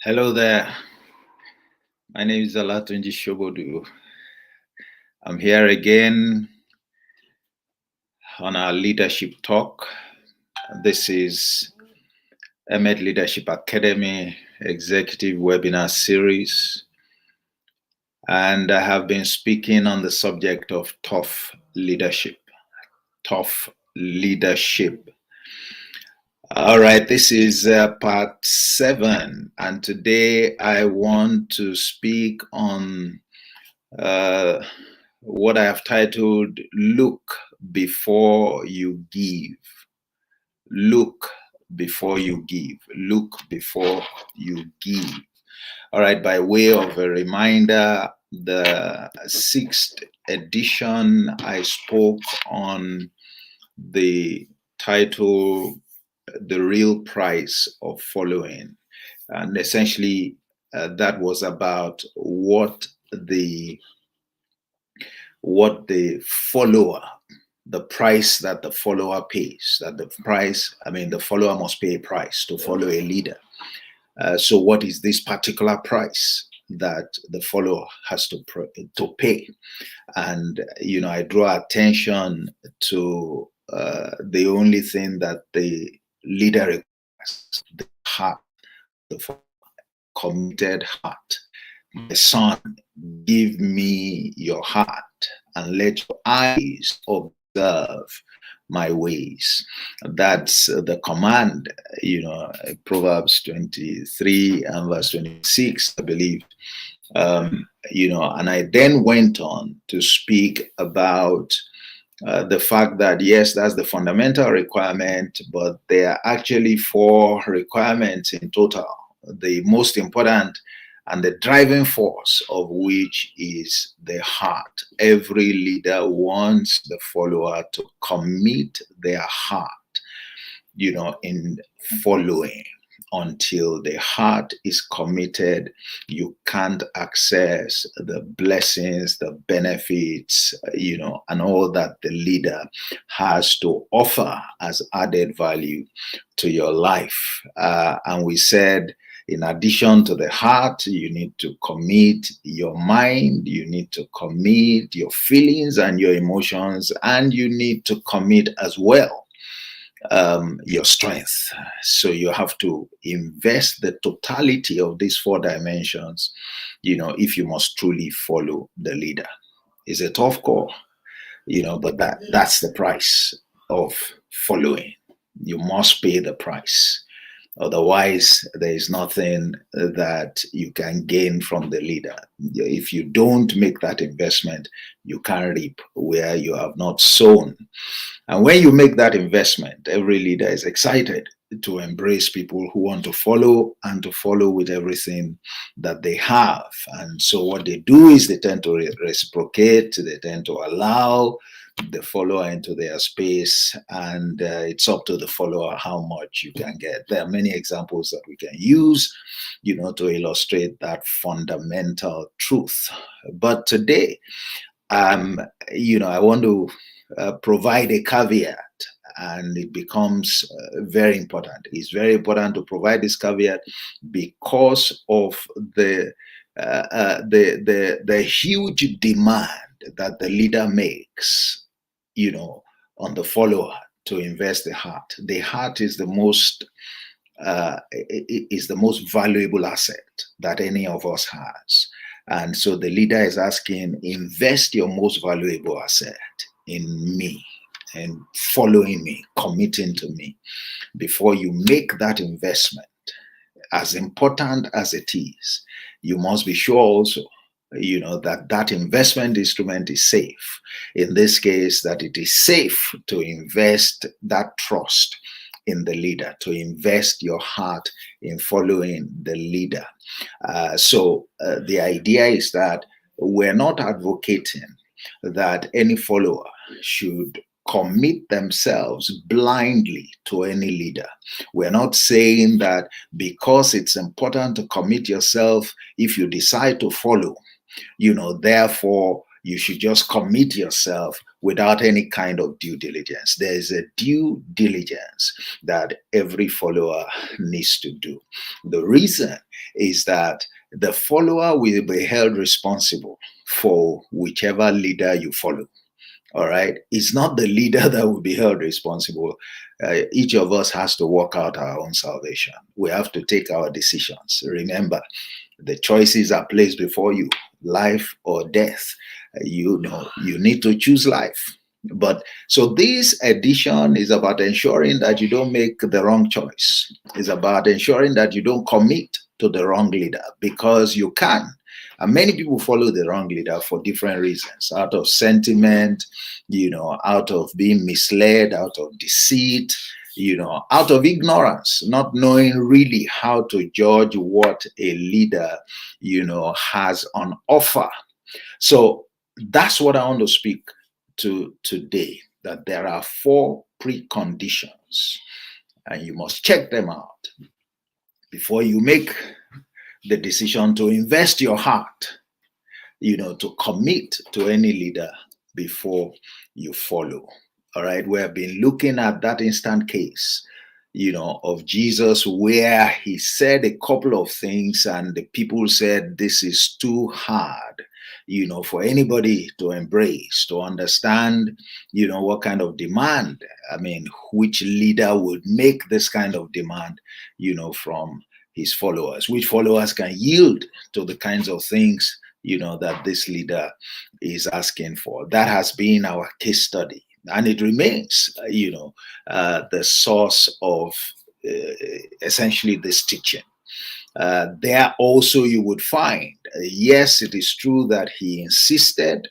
Hello there. My name is Alatunji Shobodu. I'm here again on our leadership talk. This is Emet Leadership Academy Executive Webinar Series. And I have been speaking on the subject of tough leadership. Tough leadership. All right, this is part 7. And today I want to speak on what I have titled Look Before You Give. Look before you give. Look before you give. All right, by way of a reminder, the 6th edition, I spoke on the title, The Real Price of Following. And essentially, that was about what the follower, the price that the follower pays, the follower must pay a price to follow a leader. So what is this particular price that the follower has to pay? And, I draw attention to the only thing that the leader requires, the heart, the committed heart. My son, give me your heart and let your eyes observe my ways. That's the command, Proverbs 23 and verse 26, I believe. And I then went on to speak about the fact that, yes, that's the fundamental requirement, but there are actually 4 requirements in total. The most important and the driving force of which is the heart. Every leader wants the follower to commit their heart, in following. Until the heart is committed, you can't access the blessings, the benefits, and all that the leader has to offer as added value to your life. And we said, in addition to the heart, you need to commit your mind, you need to commit your feelings and your emotions, and you need to commit as well your strength. So you have to invest the totality of these 4 dimensions, if you must truly follow the leader. It's a tough call, but that's the price of following. You must pay the price. Otherwise, there is nothing that you can gain from the leader. If you don't make that investment, you can't reap where you have not sown. And when you make that investment, every leader is excited to embrace people who want to follow and to follow with everything that they have. And so what they do is they tend to reciprocate, they tend to allow the follower into their space, and it's up to the follower how much you can get. There are many examples that we can use, to illustrate that fundamental truth. But today, I want to provide a caveat, and it becomes very important. It's very important to provide this caveat because of the huge demand that the leader makes, on the follower to invest the heart. The heart is the most valuable asset that any of us has. And so the leader is asking, invest your most valuable asset in me and following me, committing to me. Before you make that investment, as important as it is, you must be sure also, that investment instrument is safe. In this case, that it is safe to invest that trust in the leader, to invest your heart in following the leader. So the idea is that we're not advocating that any follower should commit themselves blindly to any leader. We're not saying that because it's important to commit yourself, if you decide to follow, therefore you should just commit yourself without any kind of due diligence. There is a due diligence that every follower needs to do. The reason is that the follower will be held responsible for whichever leader you follow. All right. It's not the leader that will be held responsible. Each of us has to work out our own salvation. We have to take our decisions. Remember, the choices are placed before you, life or death. You know, you need to choose life. But so this edition is about ensuring that you don't make the wrong choice. It's about ensuring that you don't commit to the wrong leader, because you can. And many people follow the wrong leader for different reasons, out of sentiment, you know, out of being misled, out of deceit, you know, out of ignorance, not knowing really how to judge what a leader, you know, has on offer. So that's what I want to speak to today, that there are 4 preconditions, and you must check them out before you make the decision to invest your heart, you know, to commit to any leader before you follow. All right. We have been looking at that instant case, you know, of Jesus, where he said a couple of things and the people said, this is too hard, you know, for anybody to embrace, to understand, you know, what kind of demand, I mean, which leader would make this kind of demand, you know, from his followers, which followers can yield to the kinds of things, you know, that this leader is asking for. That has been our case study, and it remains, you know, the source of essentially this teaching. There also you would find, yes, it is true that he insisted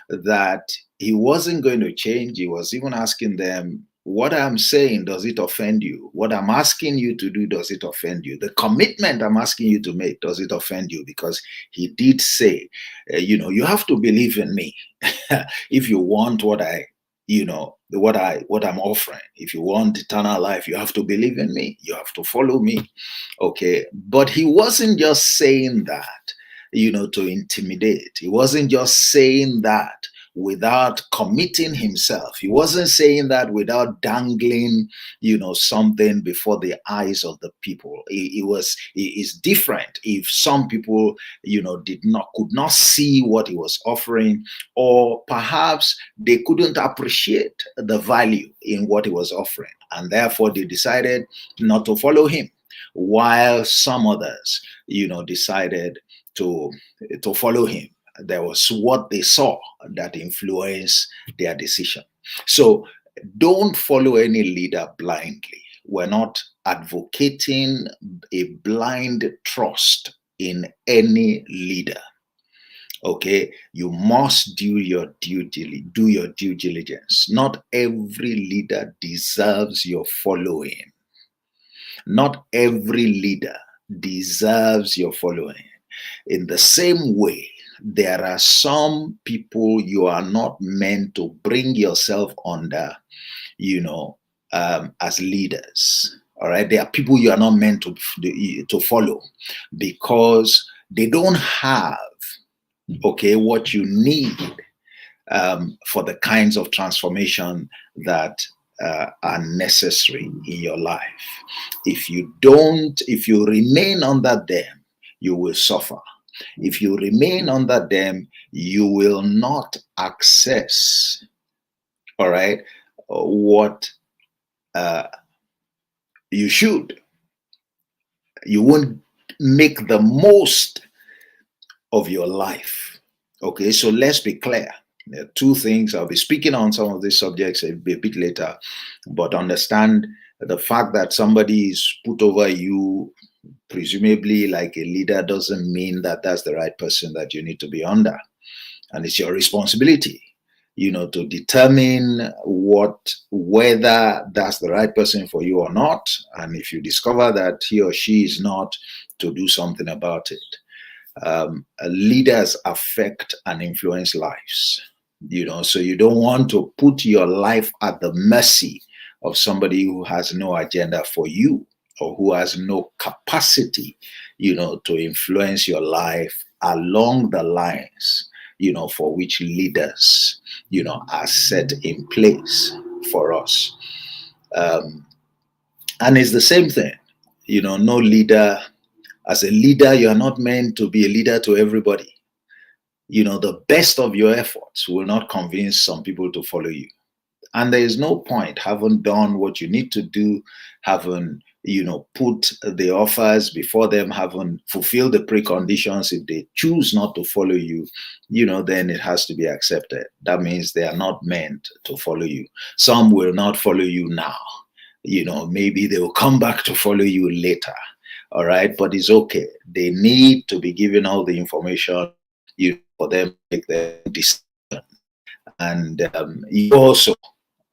that he wasn't going to change. He was even asking them, what I'm saying, does it offend you? What I'm asking you to do, does it offend you? The commitment I'm asking you to make, does it offend you? Because he did say, you know, you have to believe in me if you want what I, you know, what I'm offering. If you want eternal life, you have to believe in me. You have to follow me. Okay. But he wasn't just saying that, you know, to intimidate. He wasn't just saying that without committing himself. He wasn't saying that without dangling, you know, something before the eyes of the people. It is different if some people, you know, could not see what he was offering, or perhaps they couldn't appreciate the value in what he was offering, and therefore they decided not to follow him, while some others, you know, decided to follow him. There was what they saw that influenced their decision. So don't follow any leader blindly. We're not advocating a blind trust in any leader. Okay, you must do your due diligence. Not every leader deserves your following. Not every leader deserves your following. In the same way, there are some people you are not meant to bring yourself under, you know, as leaders. All right, there are people you are not meant to follow, because they don't have, okay, what you need for the kinds of transformation that are necessary in your life. If you remain under them, you will suffer. If you remain under them, you will not access, all right, what you should. You won't make the most of your life. Okay, so let's be clear. There are 2 things. I'll be speaking on some of these subjects a bit later, but understand the fact that somebody is put over you, presumably like a leader, doesn't mean that that's the right person that you need to be under. And it's your responsibility, you know, to determine whether that's the right person for you or not. And if you discover that he or she is not, to do something about it. Leaders affect and influence lives, you know, so you don't want to put your life at the mercy of somebody who has no agenda for you, or who has no capacity, you know, to influence your life along the lines, you know, for which leaders, you know, are set in place for us. And it's the same thing, you know, no leader As a leader, you are not meant to be a leader to everybody. The best of your efforts will not convince some people to follow you. And there is no point having done what you need to do, having, put the offers before them, having fulfilled the preconditions. If they choose not to follow you, then it has to be accepted. That means they are not meant to follow you. Some will not follow you now. Maybe they will come back to follow you later. All right. But it's okay. They need to be given all the information, for them to make their decision. And you also,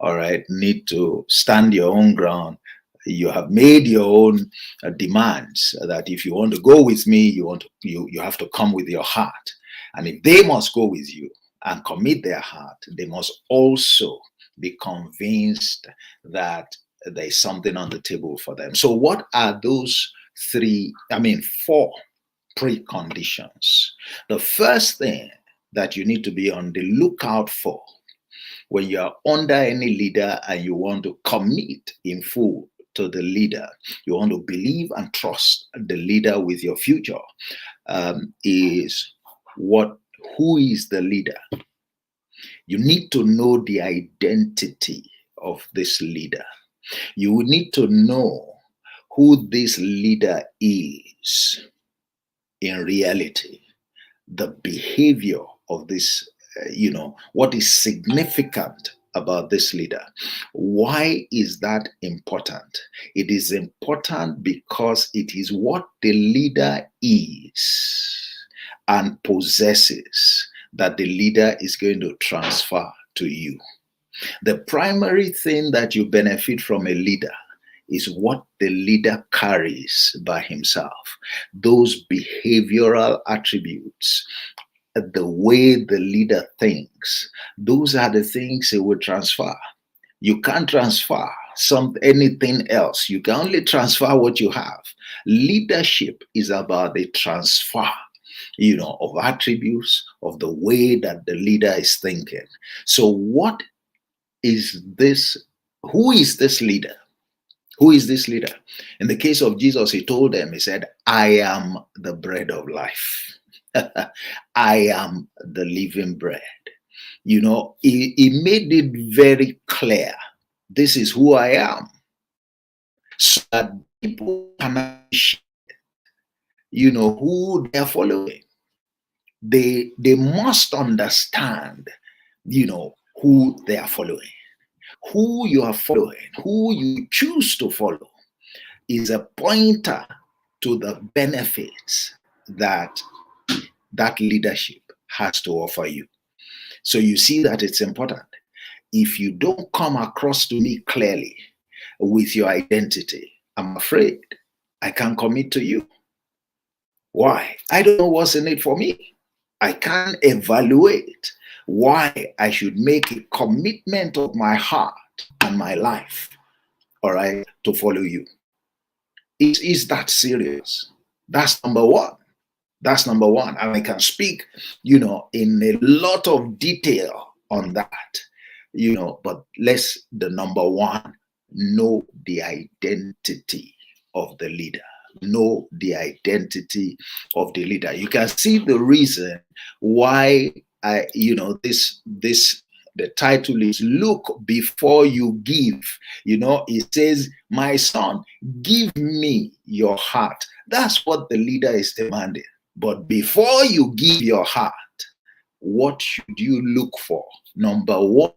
all right, need to stand your own ground. You have made your own demands that if you want to go with me, you have to come with your heart. And if they must go with you and commit their heart, they must also be convinced that there's something on the table for them. So what are those four preconditions? The first thing that you need to be on the lookout for when you are under any leader and you want to commit in full to the leader, you want to believe and trust the leader with your future, is who is the leader? You need to know the identity of this leader. You will need to know who this leader is in reality, the behavior of this, what is significant about this leader. Why is that important? It is important because it is what the leader is and possesses that the leader is going to transfer to you. The primary thing that you benefit from a leader is what the leader carries by himself. Those behavioral attributes, the way the leader thinks, those are the things he will transfer. You can't transfer anything else. You can only transfer what you have. Leadership is about the transfer, of attributes, of the way that the leader is thinking. So what is this? Who is this leader? Who is this leader? In the case of Jesus, he told them, he said, I am the bread of life. I am the living bread. He made it very clear. This is who I am. So that people can appreciate, who they are following. They must understand, who they are following. Who you are following, who you choose to follow, is a pointer to the benefits that leadership has to offer you. So you see that it's important. If you don't come across to me clearly with your identity, I'm afraid I can't commit to you. Why? I don't know what's in it for me. I can't evaluate why I should make a commitment of my heart and my life, all right, to follow you. Is that serious? That's number one. That's number one. And I can speak, in a lot of detail on that, but the number one, know the identity of the leader. Know the identity of the leader. You can see the reason why the title is Look Before You Give. It says, my son, give me your heart. That's what the leader is demanding. But before you give your heart, what should you look for? Number one,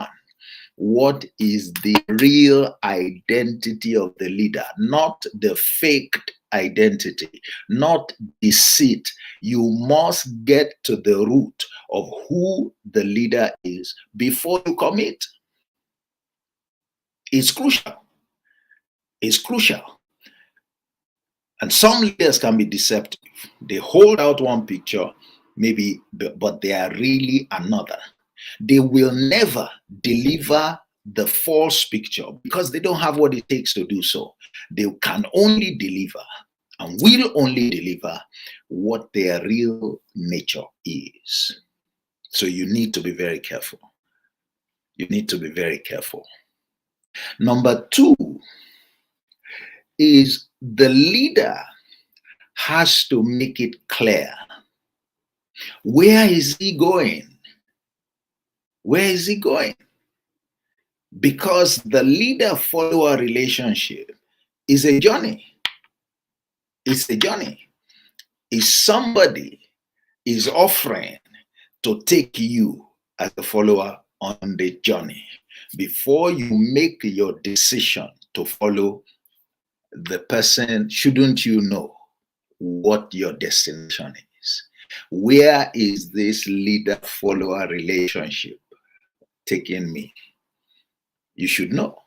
what is the real identity of the leader? Not the faked identity, not deceit. You must get to the root of who the leader is before you commit. It's crucial. It's crucial. And some leaders can be deceptive. They hold out one picture, maybe, but they are really another. They will never deliver the false picture because they don't have what it takes to do so. They can only deliver and will only deliver what their real nature is. So you need to be very careful. You need to be very careful. Number two is the leader has to make it clear. Where is he going? Where is he going? Because the leader-follower relationship is a journey. It's a journey. If somebody is offering to take you as a follower on the journey, before you make your decision to follow the person, shouldn't you know what your destination is? Where is this leader-follower relationship taking me? You should know.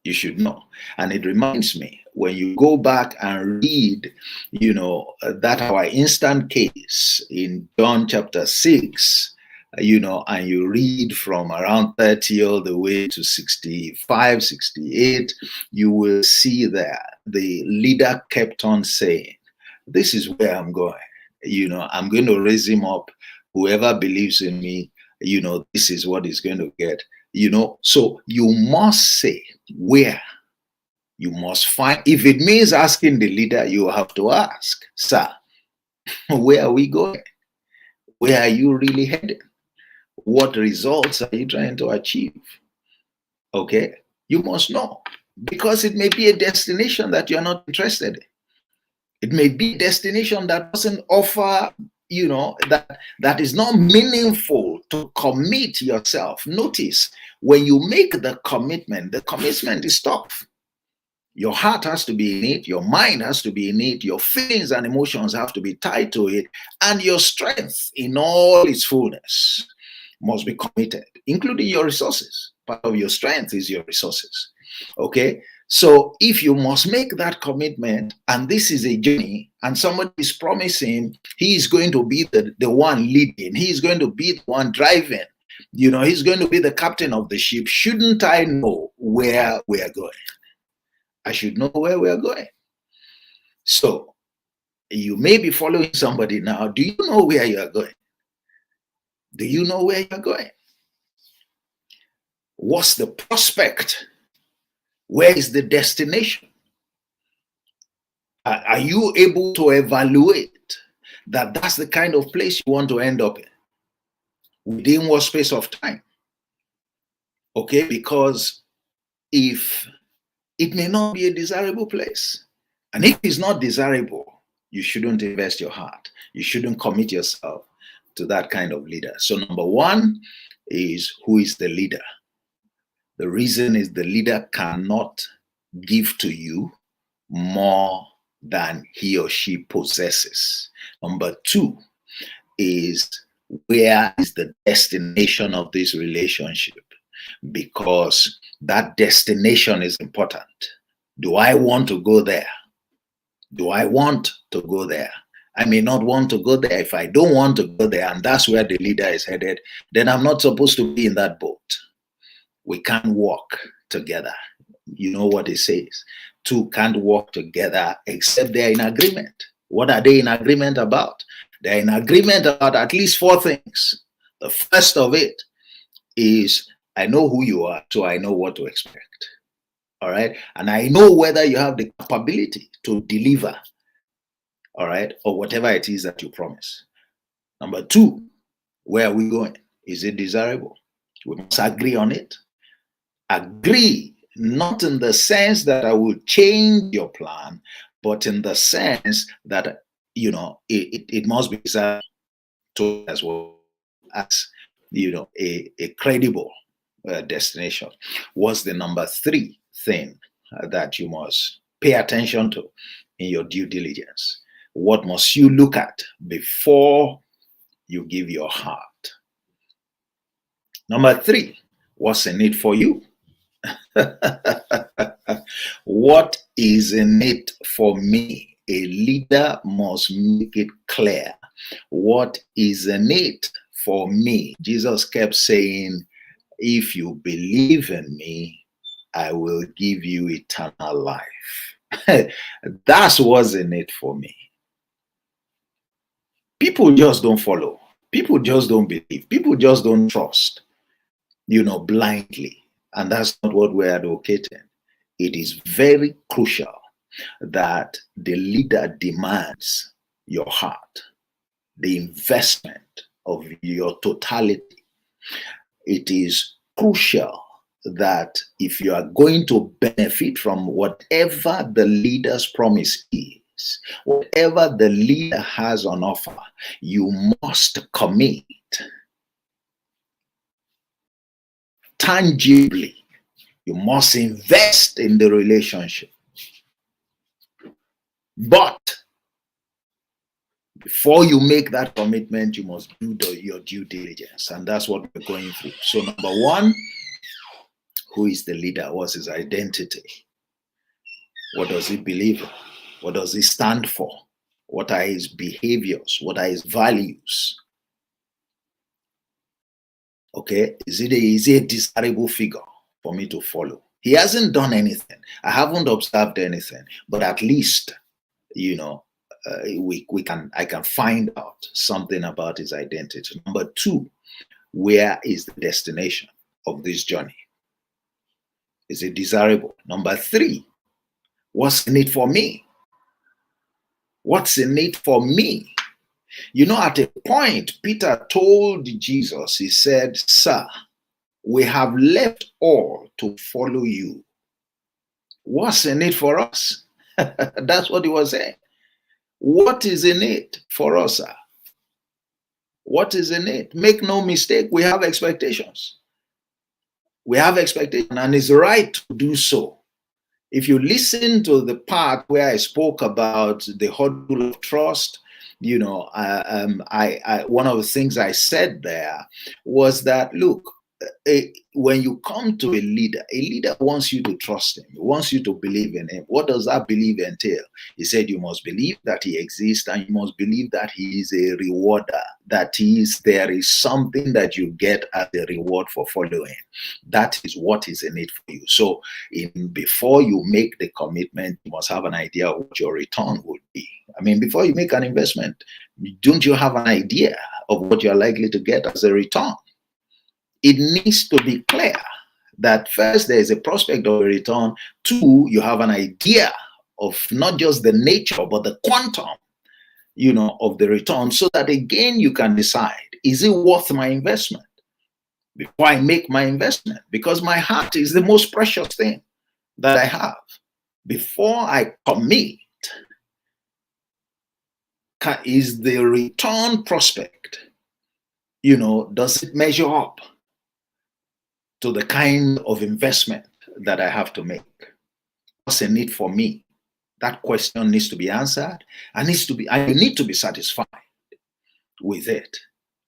You should know. And it reminds me, when you go back and read, that our instant case in John chapter 6, and you read from around 30 all the way to 65, 68, you will see that the leader kept on saying, this is where I'm going. I'm going to raise him up. Whoever believes in me, this is what he's going to get. So you must say where. You must find, if it means asking the leader, you have to ask, sir, where are we going? Where are you really headed? What results are you trying to achieve? Okay, you must know, because it may be a destination that you're not interested in. It may be a destination that doesn't offer, that is not meaningful to commit yourself. Notice, when you make the commitment is tough. Your heart has to be in it, your mind has to be in it, your feelings and emotions have to be tied to it, and your strength in all its fullness must be committed, including your resources. Part of your strength is your resources. Okay? So if you must make that commitment, and this is a journey, and somebody is promising he is going to be the one leading, he is going to be the one driving, he's going to be the captain of the ship, shouldn't I know where we are going? I should know where we are going. So you may be following somebody now. Do you know where you are going? Do you know where you are going? What's the prospect? Where is the destination? Are you able to evaluate that that's the kind of place you want to end up in? Within what space of time? Okay, because if it may not be a desirable place, and if it's not desirable, you shouldn't invest your heart. You shouldn't commit yourself to that kind of leader. So number one is, who is the leader? The reason is the leader cannot give to you more than he or she possesses. Number two is, where is the destination of this relationship? Because that destination is important. Do I want to go there? Do I want to go there? I may not want to go there. If I don't want to go there, and that's where the leader is headed, then I'm not supposed to be in that boat. We can't walk together. You know what it says? Two can't walk together except they're in agreement. What are they in agreement about? They're in agreement about at least four things. The first of it is, I know who you are, so I know what to expect. All right. And I know whether you have the capability to deliver. All right. Or whatever it is that you promise. Number two, where are we going? Is it desirable? We must agree on it. Agree, not in the sense that I will change your plan, but in the sense that, it must be desirable as well as, a credible destination. What's the number three thing that you must pay attention to in your due diligence? What must you look at before you give your heart? Number three, what's in it for you? What is in it for me? A leader must make it clear. What is in it for me? Jesus kept saying, if you believe in me, I will give you eternal life. That's what's in it for me. People just don't follow. People just don't believe. People just don't trust, blindly. And that's not what we're advocating. It is very crucial that the leader demands your heart, the investment of your totality. It is crucial that if you are going to benefit from whatever the leader's promise is, whatever the leader has on offer, you must commit tangibly. You must invest in the relationship. But before you make that commitment, you must do your due diligence. And that's what we're going through. So number one, who is the leader? What's his identity? What does he believe in? What does he stand for? What are his behaviors? What are his values? Okay, is he a desirable figure for me to follow? He hasn't done anything. I haven't observed anything, but at least, I can find out something about his identity. Number two, where is the destination of this journey? Is it desirable? Number three, what's in it for me? What's in it for me? At a point, Peter told Jesus, he said, "Sir, we have left all to follow you." What's in it for us? That's what he was saying. What is in it for us, sir? What is in it? Make no mistake, we have expectations. We have expectations, and it's right to do so. If you listen to the part where I spoke about the huddle of trust, one of the things I said there was that, look, when you come to a leader wants you to trust him. He wants you to believe in him. What does that belief entail? He said you must believe that he exists, and you must believe that he is a rewarder. That there is something that you get as a reward for following. That is what is in it for you. So before you make the commitment, you must have an idea of what your return would be. I mean, before you make an investment, don't you have an idea of what you're likely to get as a return? It needs to be clear that first, there is a prospect of a return. Two, you have an idea of not just the nature, but the quantum, of the return, so that again, you can decide, is it worth my investment before I make my investment? Because my heart is the most precious thing that I have. Before I commit, is the return prospect, does it measure up to the kind of investment that I have to make? What's in it for me? That question needs to be answered, and I need to be satisfied with it.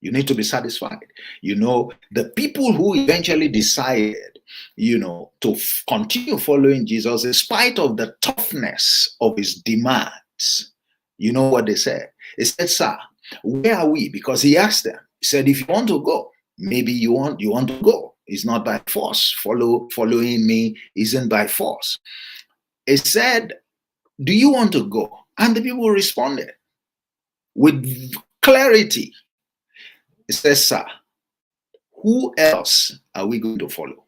You need to be satisfied. The people who eventually decided, to continue following Jesus in spite of the toughness of his demands, you know what they said? They said, "Sir, where are we?" Because he asked them. He said, "If you want to go, maybe you want to go. It's not by force. Following me isn't by force." He said, "Do you want to go?" And the people responded with clarity. He says, "Sir, who else are we going to follow?"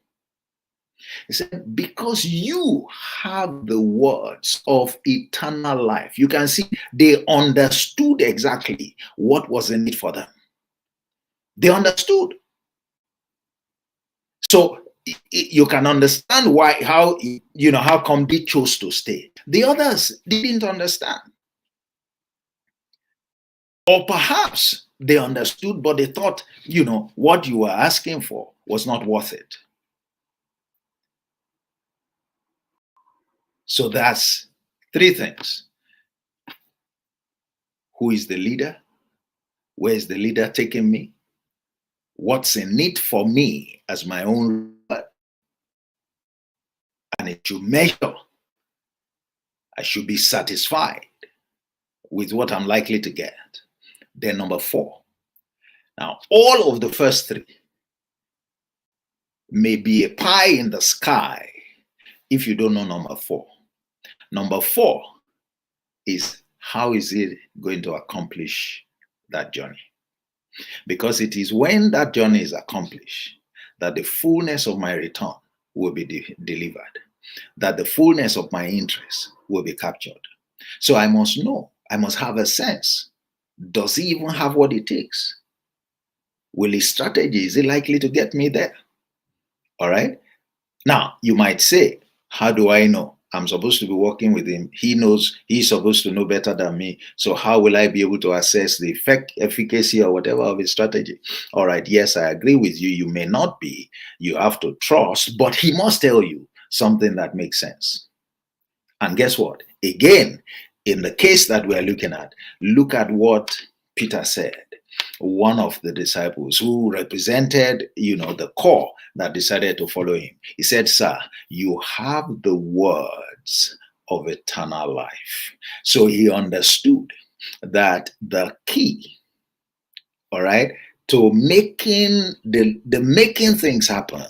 He said, "Because you have the words of eternal life." You can see they understood exactly what was in it for them. They understood. So you can understand how come they chose to stay. The others didn't understand. Or perhaps they understood, but they thought, what you were asking for was not worth it. So that's three things. Who is the leader? Where is the leader taking me? What's in it for me as my own reward? And it should measure. I should be satisfied with what I'm likely to get. Then number four. Now, all of the first three may be a pie in the sky if you don't know number four. Number four is, how is it going to accomplish that journey? Because it is when that journey is accomplished that the fullness of my return will be delivered. that the fullness of my interest will be captured. So I must know, I must have a sense. Does he even have what it takes? Will his strategy, is it likely to get me there? All right. Now, you might say, how do I know? I'm supposed to be working with him. He knows, he's supposed to know better than me. So how will I be able to assess the efficacy or whatever of his strategy? All right, yes, I agree with you. You may not be. You have to trust, but he must tell you something that makes sense. And guess what? Again, in the case that we are looking at, look at what Peter said. One of the disciples who represented, the core that decided to follow him. He said, sir, you have the words of eternal life. So he understood that the key, all right, to making the making things happen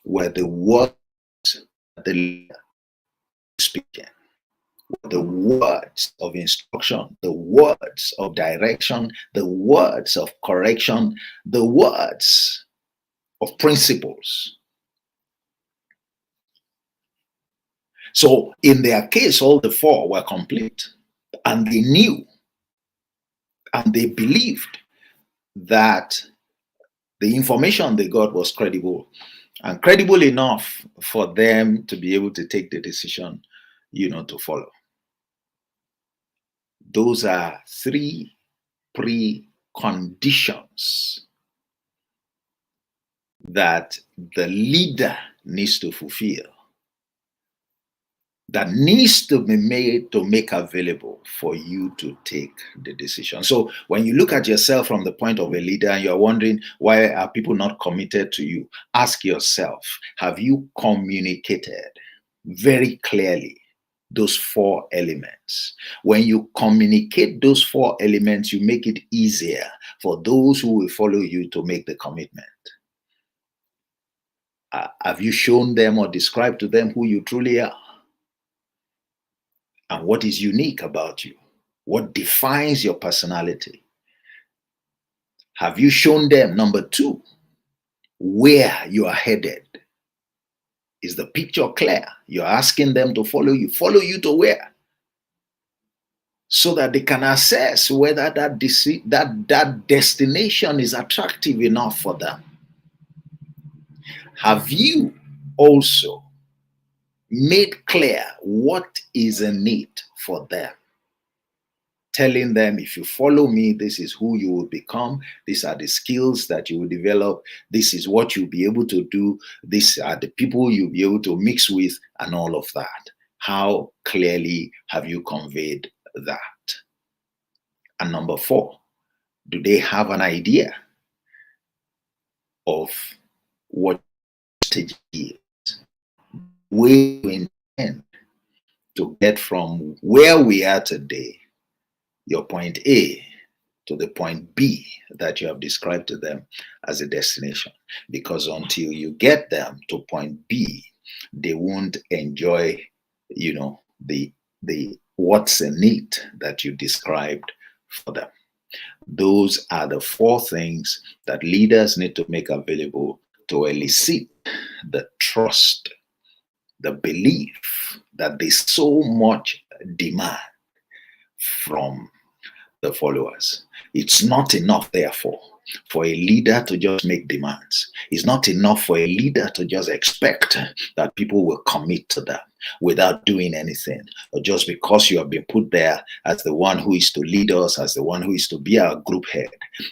were the words that the leader speaking. The words of instruction, the words of direction, the words of correction, the words of principles. So in their case, all the four were complete, and they knew and they believed that the information they got was credible, and credible enough for them to be able to take the decision, to follow. Those are three preconditions that the leader needs to fulfill, that needs to be made to make available for you to take the decision. So when you look at yourself from the point of a leader and you're wondering, why are people not committed to you? Ask yourself, have you communicated very clearly those four elements? When you communicate those four elements, you make it easier for those who will follow you to make the commitment. Have you shown them or described to them who you truly are? And what is unique about you? What defines your personality? Have you shown them, number two, where you are headed? Is the picture clear? You're asking them to follow you. Follow you to where? So that they can assess whether that destination is attractive enough for them. Have you also made clear what is a need for them? Telling them, if you follow me, this is who you will become. These are the skills that you will develop. This is what you'll be able to do. These are the people you'll be able to mix with, and all of that. How clearly have you conveyed that? And number four, do they have an idea of what stage is? Where you intend to get from where we are today, your point A, to the point B that you have described to them as a destination. Because until you get them to point B, they won't enjoy, the what's in it that you described for them. Those are the four things that leaders need to make available to elicit the trust, the belief that they so much demand from the followers. It's not enough, therefore, for a leader to just make demands. It's not enough for a leader to just expect that people will commit to them without doing anything, or just because you have been put there as the one who is to lead us, as the one who is to be our group head.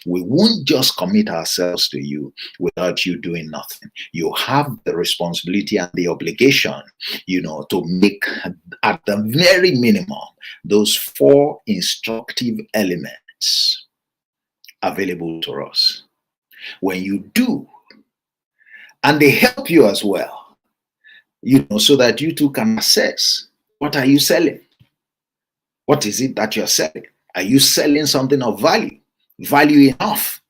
We won't just commit ourselves to you without you doing nothing. You have the responsibility and the obligation, to make, at the very minimum, those four instructive elements available to us. When you do, and they help you as well, so that you too can assess, what are you selling? What is it that you're selling? Are you selling something of value? Value enough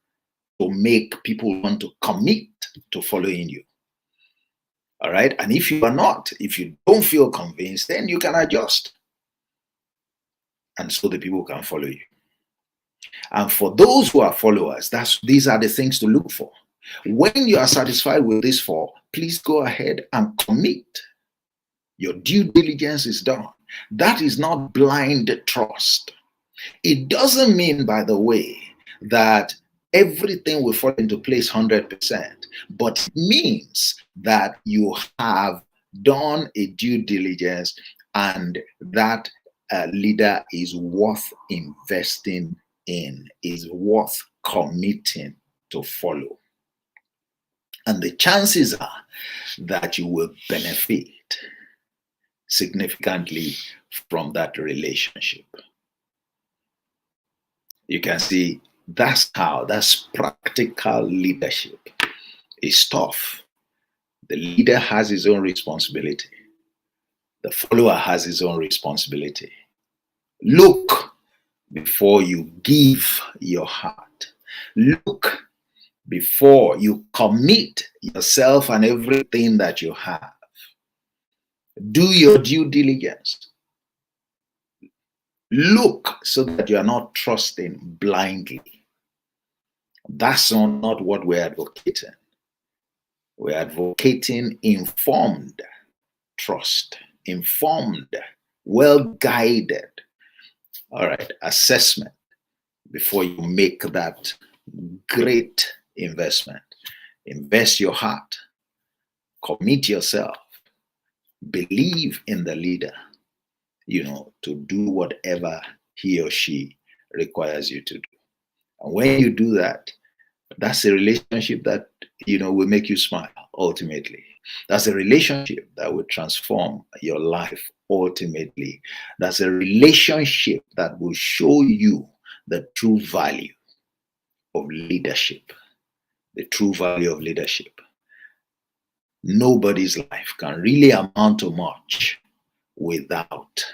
to make people want to commit to following you? All right. And if you are not, if you don't feel convinced, then you can adjust. And so the people can follow you. And for those who are followers, these are the things to look for. When you are satisfied with these four, please go ahead and commit Your due diligence is done. That is not blind trust. It doesn't mean, by the way, that everything will fall into place 100%, but it means that you have done a due diligence and that leader is worth investing in, is worth committing to follow. And the chances are that you will benefit significantly from that relationship. You can see that's practical leadership. It's tough. The leader has his own responsibility. The follower has his own responsibility. Look before you give your heart. Look before you commit yourself and everything that you have. Do your due diligence. Look so that you are not trusting blindly. That's not what we're advocating. We're advocating informed trust, informed, well-guided, all right, assessment before you make that great investment. Invest your heart, commit yourself, believe in the leader, to do whatever he or she requires you to do. And when you do that, that's a relationship that, will make you smile ultimately. That's a relationship that will transform your life ultimately. That's a relationship that will show you the true value of leadership. The true value of leadership. Nobody's life can really amount to much without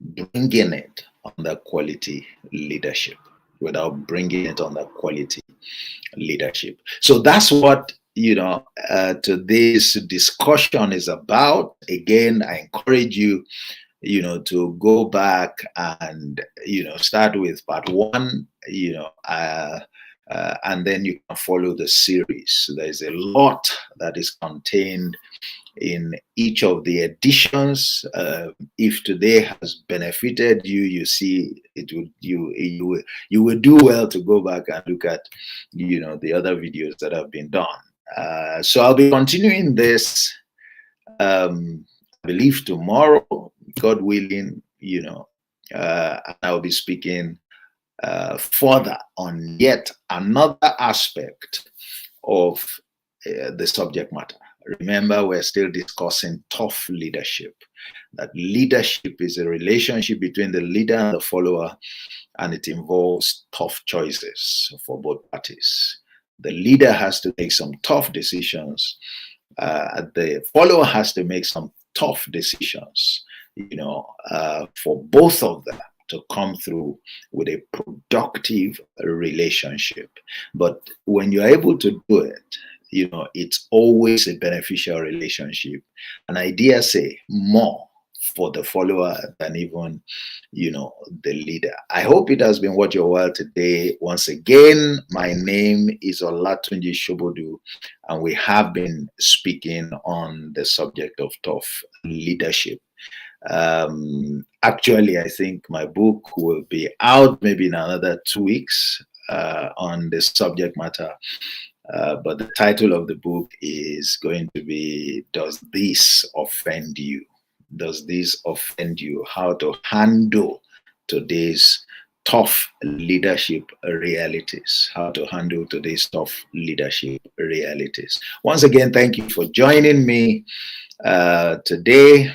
bringing it under quality leadership. Without bringing it under quality leadership. So that's what today's discussion is about. Again, I encourage you, to go back and start with part 1, and then you can follow the series. There's a lot that is contained in each of the editions. If today has benefited you, you see it would you will do well to go back and look at the other videos that have been done. So I'll be continuing this I believe tomorrow, God willing, and I'll be speaking further on yet another aspect of the subject matter. Remember, we're still discussing tough leadership. That leadership is a relationship between the leader and the follower, and it involves tough choices for both parties. The leader has to make some tough decisions. The follower has to make some tough decisions, for both of them to come through with a productive relationship. But when you're able to do it, it's always a beneficial relationship. And I dare say more for the follower than even, the leader. I hope it has been worth your while today. Once again, my name is Olatunji Shobodu, and we have been speaking on the subject of tough leadership. Actually, I think my book will be out maybe in another 2 weeks on the subject matter. But the title of the book is going to be, Does This Offend You? Does this offend you? How to handle today's tough leadership realities. How to handle today's tough leadership realities. Once again, thank you for joining me today.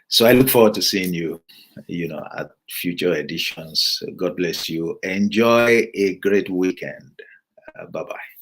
So I look forward to seeing you, at future editions. God bless you. Enjoy a great weekend. Bye-bye.